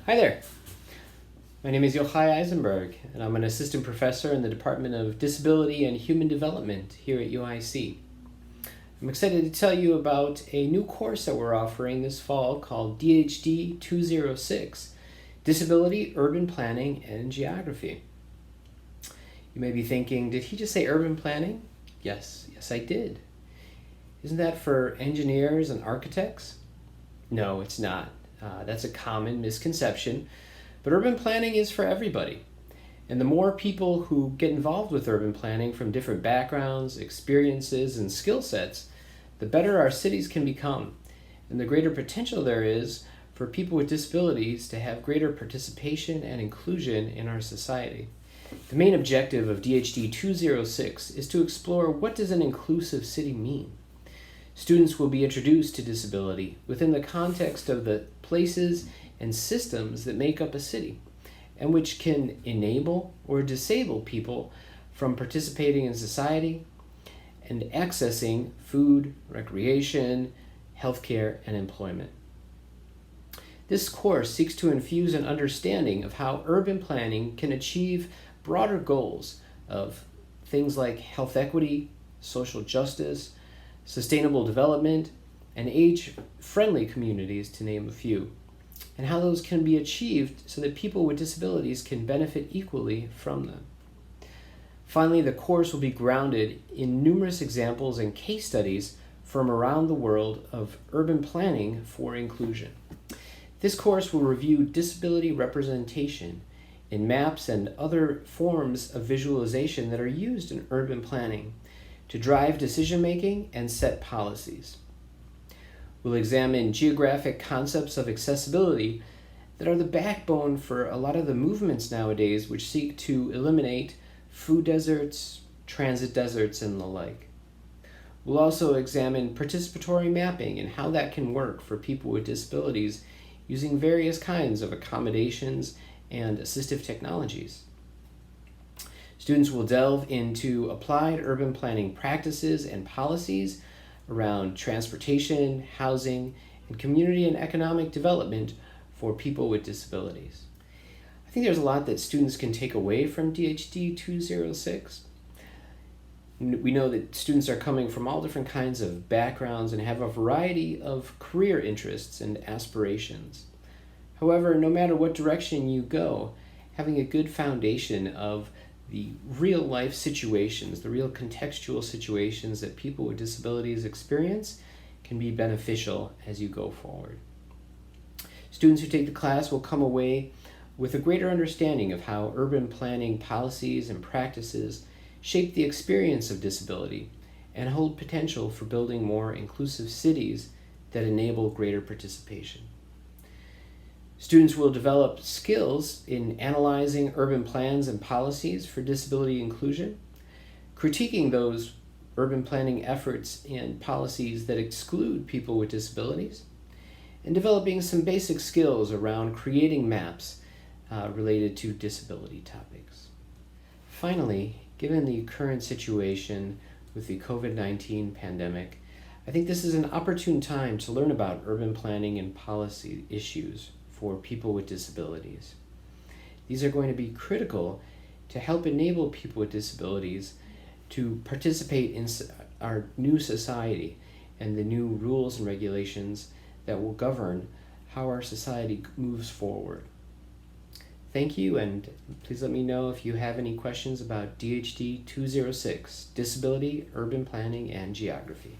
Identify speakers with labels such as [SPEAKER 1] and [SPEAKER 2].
[SPEAKER 1] Hi there. My name is Yochai Eisenberg, and I'm an assistant professor in the Department of Disability and Human Development here at UIC. I'm excited to tell you about a new course that we're offering this fall called DHD 206, Disability, Urban Planning, and Geography. You may be thinking, did he just say urban planning? Yes, I did. Isn't that for engineers and architects? No, it's not. That's a common misconception, but urban planning is for everybody. And the more people who get involved with urban planning from different backgrounds, experiences, and skill sets, the better our cities can become, and the greater potential there is for people with disabilities to have greater participation and inclusion in our society. The main objective of DHD 206 is to explore, what does an inclusive city mean? Students will be introduced to disability within the context of the places and systems that make up a city, and which can enable or disable people from participating in society and accessing food, recreation, healthcare, and employment. This course seeks to infuse an understanding of how urban planning can achieve broader goals of things like health equity, social justice, sustainable development, and age-friendly communities, to name a few, and how those can be achieved so that people with disabilities can benefit equally from them. Finally, the course will be grounded in numerous examples and case studies from around the world of urban planning for inclusion. This course will review disability representation in maps and other forms of visualization that are used in urban planning to drive decision-making and set policies. We'll examine geographic concepts of accessibility that are the backbone for a lot of the movements nowadays which seek to eliminate food deserts, transit deserts, and the like. We'll also examine participatory mapping and how that can work for people with disabilities using various kinds of accommodations and assistive technologies. Students will delve into applied urban planning practices and policies around transportation, housing, and community and economic development for people with disabilities. I think there's a lot that students can take away from DHD 206. We know that students are coming from all different kinds of backgrounds and have a variety of career interests and aspirations. However, no matter what direction you go, having a good foundation of the real life situations, the real contextual situations that people with disabilities experience can be beneficial as you go forward. Students who take the class will come away with a greater understanding of how urban planning policies and practices shape the experience of disability and hold potential for building more inclusive cities that enable greater participation. Students will develop skills in analyzing urban plans and policies for disability inclusion, critiquing those urban planning efforts and policies that exclude people with disabilities, and developing some basic skills around creating maps related to disability topics. Finally, given the current situation with the COVID-19 pandemic, I think this is an opportune time to learn about urban planning and policy issues for people with disabilities. These are going to be critical to help enable people with disabilities to participate in our new society and the new rules and regulations that will govern how our society moves forward. Thank you, and please let me know if you have any questions about DHD 206, Disability, Urban Planning, and Geography.